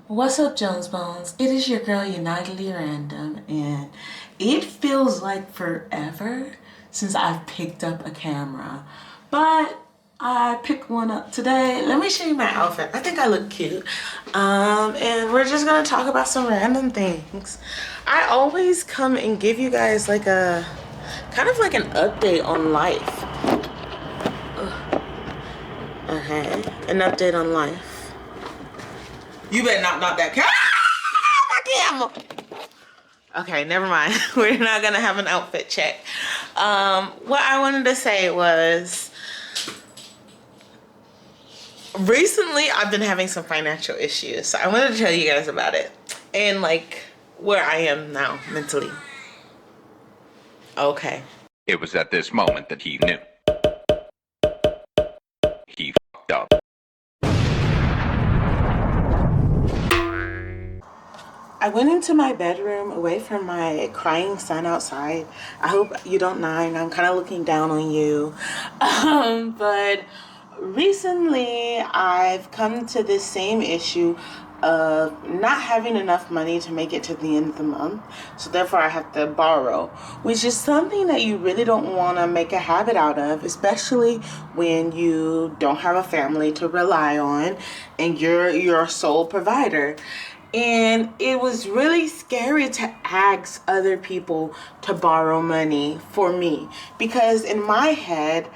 What's up, Jones Bones? It is your girl Unitedly Random, and it feels like forever since I've picked up a camera. But I picked one up today. Let me show you my outfit. I think I look cute. And we're just gonna talk about some random things. I always come and give you guys like a kind of like an update on life. Okay, an update on life. You better not knock that camera. Okay, never mind. We're not gonna have an outfit check. What I wanted to say was, recently I've been having some financial issues. So I wanted to tell you guys about it and like where I am now mentally. Okay. It was at this moment that he knew. He fucked up. I went into my bedroom away from my crying son outside. I hope you don't mind. I'm kind of looking down on you. But recently I've come to this same issue of not having enough money to make it to the end of the month. So therefore I have to borrow, which is something that you really don't want to make a habit out of, especially when you don't have a family to rely on and you're your sole provider. And it was really scary to ask other people to borrow money for me, because in my head,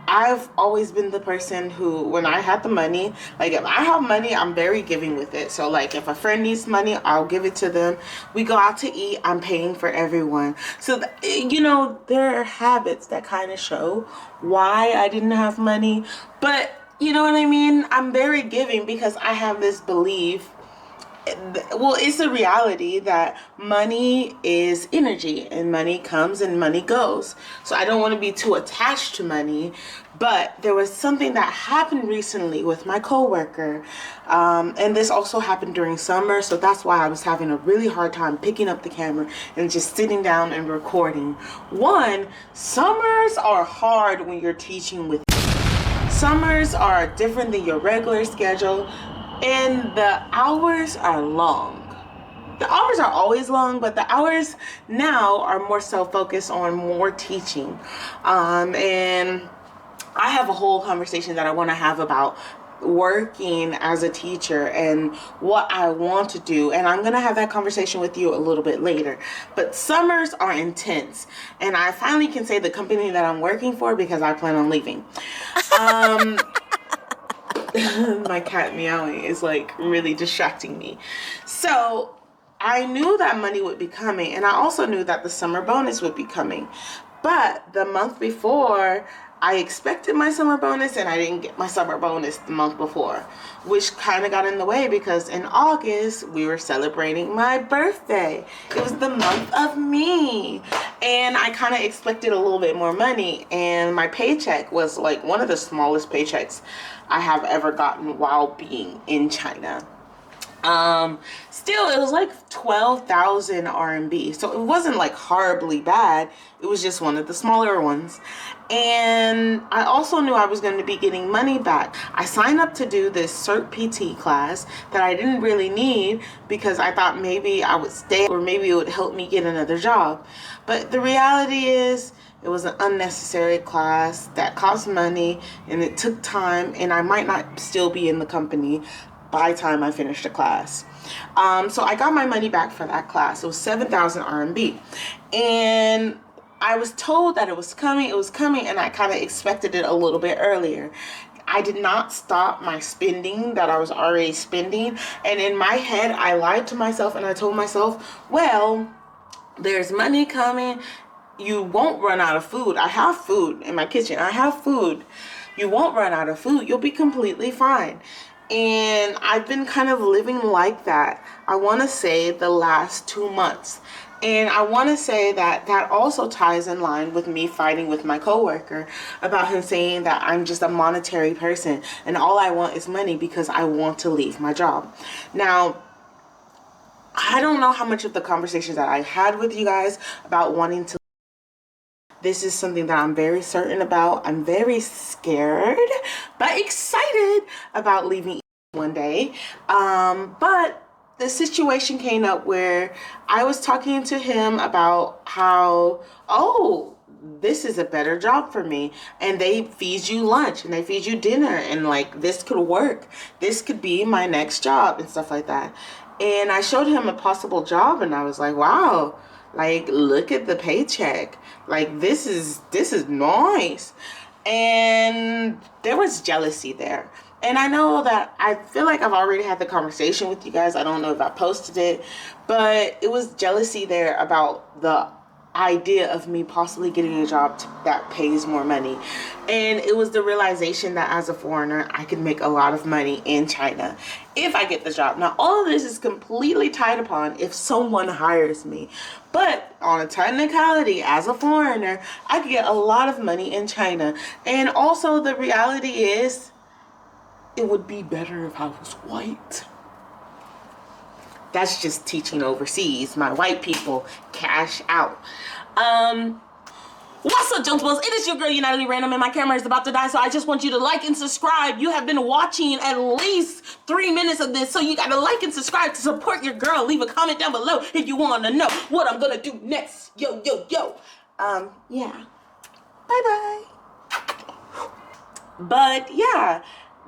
I've always been the person who, when I had the money, like if I have money, I'm very giving with it. So like if a friend needs money, I'll give it to them. We go out to eat, I'm paying for everyone. So, there are habits that kind of show why I didn't have money. But you know what I mean? I'm very giving because I have this belief. Well, it's a reality that money is energy and money comes and money goes. So I don't want to be too attached to money, but there was something that happened recently with my coworker. And this also happened during summer. So that's why I was having a really hard time picking up the camera and just sitting down and recording. One, summers are hard when you're teaching with. Summers are different than your regular schedule. And the hours are long. The hours are always long, but the hours now are more so focused on more teaching. And I have a whole conversation that I want to have about working as a teacher and what I want to do. And I'm going to have that conversation with you a little bit later. But summers are intense. And I finally can say the company that I'm working for because I plan on leaving. My cat meowing is like really distracting me. So I knew that money would be coming, and I also knew that the summer bonus would be coming. But the month before, I expected my summer bonus and I didn't get my summer bonus the month before, which kind of got in the way because in August we were celebrating my birthday. It was the month of me, and I kind of expected a little bit more money, and my paycheck was like one of the smallest paychecks I have ever gotten while being in China. Still, it was like 12,000 RMB. So it wasn't like horribly bad. It was just one of the smaller ones. And I also knew I was going to be getting money back. I signed up to do this CERT PT class that I didn't really need because I thought maybe I would stay or maybe it would help me get another job. But the reality is, it was an unnecessary class that cost money and it took time, and I might not still be in the company by the time I finished the class. So I got my money back for that class. It was 7,000 RMB. And I was told that it was coming, and I kind of expected it a little bit earlier. I did not stop my spending that I was already spending. And in my head, I lied to myself and I told myself, well, there's money coming. You won't run out of food. I have food in my kitchen. I have food. You won't run out of food. You'll be completely fine. And I've been kind of living like that, I want to say, the last 2 months. And I want to say that that also ties in line with me fighting with my coworker about him saying that I'm just a monetary person and all I want is money because I want to leave my job. Now, I don't know how much of the conversations that I had with you guys about wanting to. This is something that I'm very certain about. I'm very scared, but excited about leaving one day. But the situation came up where I was talking to him about how, oh, this is a better job for me, and they feed you lunch and they feed you dinner, and like this could work, this could be my next job and stuff like that. And I showed him a possible job, and I was like, wow, like look at the paycheck, like this is nice. And there was jealousy there. And I know that I feel like I've already had the conversation with you guys. I don't know if I posted it, but it was jealousy there about the idea of me possibly getting a job that pays more money. And it was the realization that as a foreigner, I could make a lot of money in China if I get the job. Now, all of this is completely tied upon if someone hires me. But on a technicality, as a foreigner, I could get a lot of money in China. And also the reality is, it would be better if I was white. That's just teaching overseas. My white people cash out. What's up, gentlemen? It is your girl, United Random, and my camera is about to die, so I just want you to like and subscribe. You have been watching at least 3 minutes of this, so you gotta like and subscribe to support your girl. Leave a comment down below if you want to know what I'm gonna do next. Yo, yo, yo. Yeah. Bye-bye. But, yeah.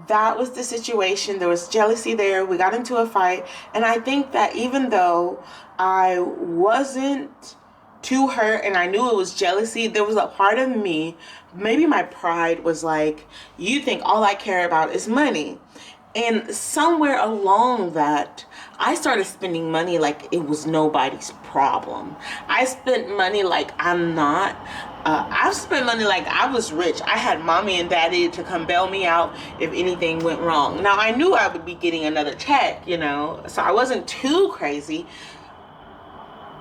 That was the situation. There was jealousy there. We got into a fight. And I think that even though I wasn't too hurt and I knew it was jealousy, there was a part of me, maybe my pride was like, you think all I care about is money. And somewhere along that, I started spending money like it was nobody's problem. I spent money like I'm not. I've spent money like I was rich. I had mommy and daddy to come bail me out if anything went wrong. Now, I knew I would be getting another check, you know, so I wasn't too crazy.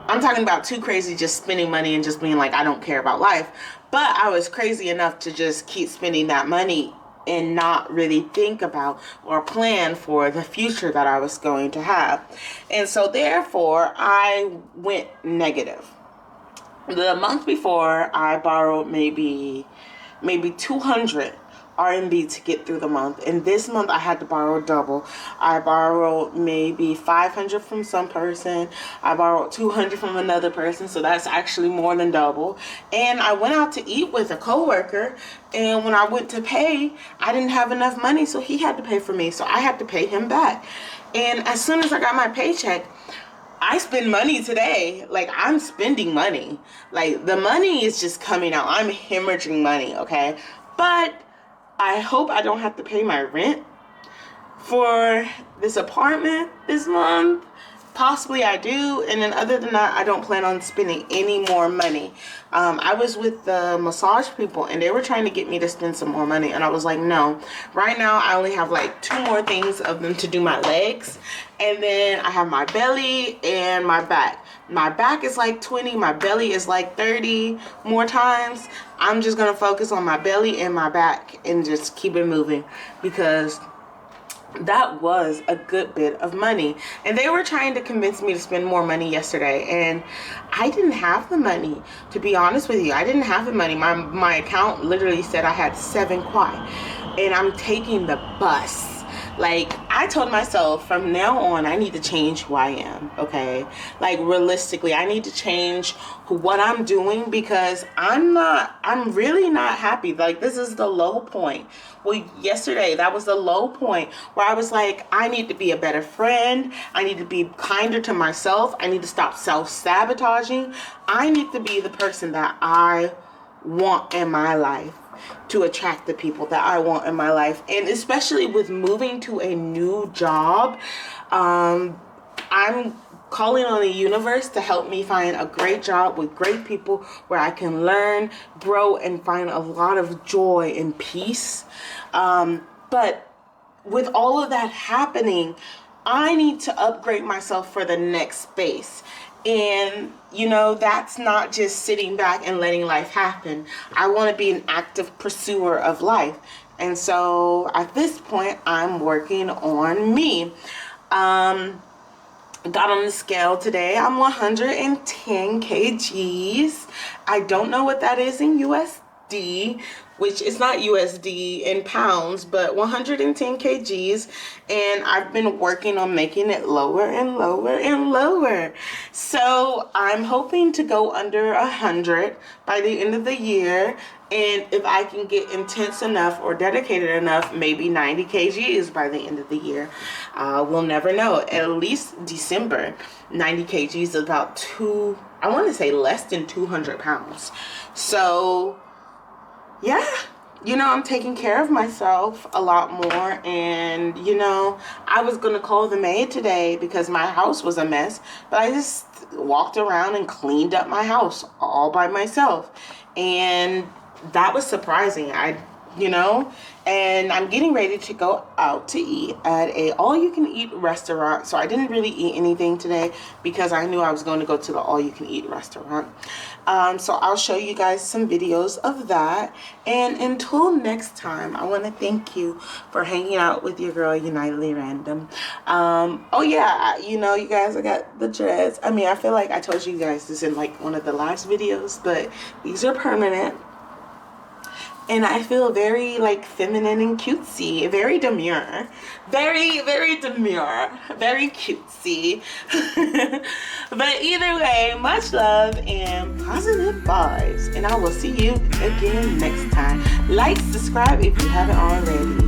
I'm talking about too crazy just spending money and just being like, I don't care about life. But I was crazy enough to just keep spending that money and not really think about or plan for the future that I was going to have. And so therefore, I went negative. The month before, I borrowed maybe 200 RMB to get through the month. And this month I had to borrow double. I borrowed maybe 500 from some person. I borrowed 200 from another person. So that's actually more than double. And I went out to eat with a coworker. And when I went to pay, I didn't have enough money. So he had to pay for me. So I had to pay him back. And as soon as I got my paycheck, I spend money today. Like, I'm spending money. Like, the money is just coming out. I'm hemorrhaging money, okay? But I hope I don't have to pay my rent for this apartment this month. Possibly I do. And then other than that, I don't plan on spending any more money. I was with the massage people and they were trying to get me to spend some more money. And I was like, no. Right now, I only have like 2 more things of them to do my legs. And then I have my belly and my back. My back is like 20. My belly is like 30 more times. I'm just going to focus on my belly and my back and just keep it moving because that was a good bit of money. And they were trying to convince me to spend more money yesterday. And I didn't have the money, to be honest with you. I didn't have the money. My account literally said I had 7 kwai. And I'm taking the bus. Like, I told myself from now on, I need to change who I am, okay? Like, realistically, I need to change what I'm doing because I'm really not happy. Like, this is the low point. Well, yesterday, that was the low point where I was like, I need to be a better friend. I need to be kinder to myself. I need to stop self-sabotaging. I need to be the person that I want in my life, to attract the people that I want in my life. And especially with moving to a new job, I'm calling on the universe to help me find a great job with great people where I can learn, grow, and find a lot of joy and peace. But with all of that happening, I need to upgrade myself for the next space. And, you know, that's not just sitting back and letting life happen. I want to be an active pursuer of life. And so at this point, I'm working on me. Got on the scale today. I'm 110 kgs. I don't know what that is in US which is not USD in pounds, but 110 kgs, and I've been working on making it lower and lower and lower. So I'm hoping to go under 100 by the end of the year, and if I can get intense enough or dedicated enough, maybe 90 kgs by the end of the year. We'll never know. At least December, 90 kgs is about I want to say less than 200 pounds. So yeah, I'm taking care of myself a lot more. And I was gonna call the maid today because my house was a mess, but I just walked around and cleaned up my house all by myself, and that was surprising. And I'm getting ready to go out to eat at a all-you-can-eat restaurant. So I didn't really eat anything today because I knew I was going to go to the all-you-can-eat restaurant. So I'll show you guys some videos of that. And until next time, I want to thank you for hanging out with your girl, Unitedly Random. Oh yeah, you guys, I got the dreads. I mean, I feel like I told you guys this in like one of the last videos, but these are permanent. And I feel very like feminine and cutesy, very demure, very, very demure, very cutesy. But either way, much love and positive vibes. And I will see you again next time. Like, subscribe if you haven't already.